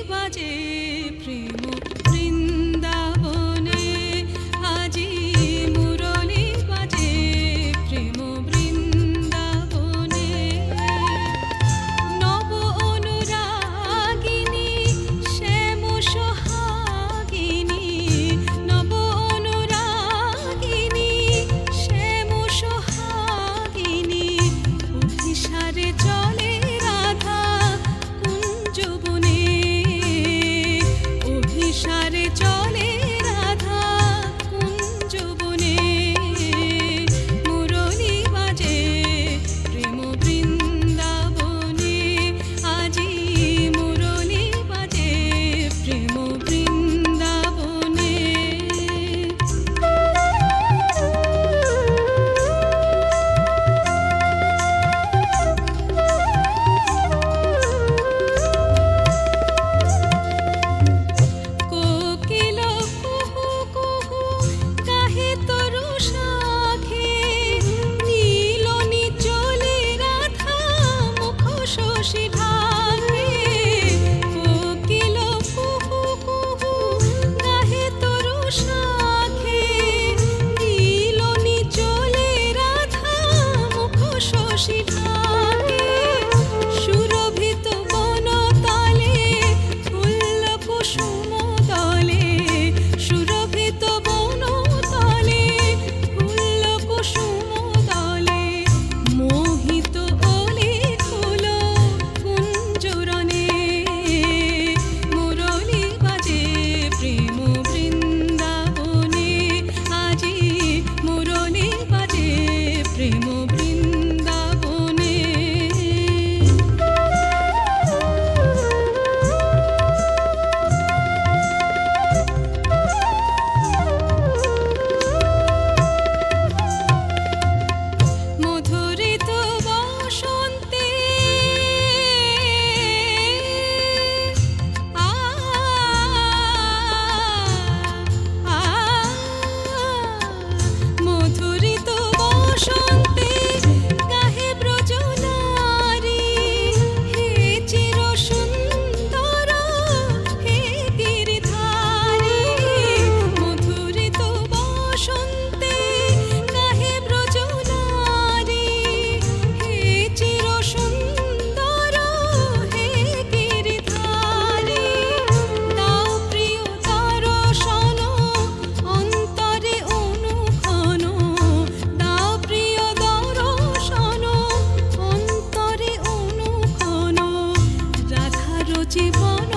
বাজে প্রেম বৃন্দাবনে আজি মুরলী বাজে প্রেম বৃন্দাবনে নব অনুরাগিনী শ্যাম সোহাগিনী নব অনুরাগিনী শ্যাম সোহাগিনী অভিসারে চলে রাধা কুঞ্জবনে অভিসারে চলে রাধা কুঞ্জবনে মুরলী বাজে প্রেম বৃন্দাবনে আজি মুরলী বাজে প্রেম বৃন্দাবনে কোকিল কুহু কুহু কাহে তরু শাখে নীল নিচলে রাধা মুখ শশী ঢাকে কোকিল কুহু কুহু কাহে তরু শাখে নীল নিচলে রাধা মুখ শশী ঢাকে সুরভিত বনতলে ফুল কুসুম দলে সুরভিত বনতলে ফুল কুসুম দলে মোহিত ওলে ফুল কুঞ্জরণে মুরলী বাজে প্রেম বৃন্দাবনে আজি মুরলী বাজে প্রেম বৃন্দাবনে মধুরিত বসন্তে আ আ মধুরিত বসন্তে গাহে ব্রজনারী হে চির সুন্দর হে গিরিধারী মধুরিত বসন্তে গাহে ব্রজনারী হে চির সুন্দর হে গিরিধারী দাও প্রিয় দর্শন অন্তরে অনুক্ষণ দাও প্রিয় দর্শন অন্তরে অনুক্ষণ রাধার জীবন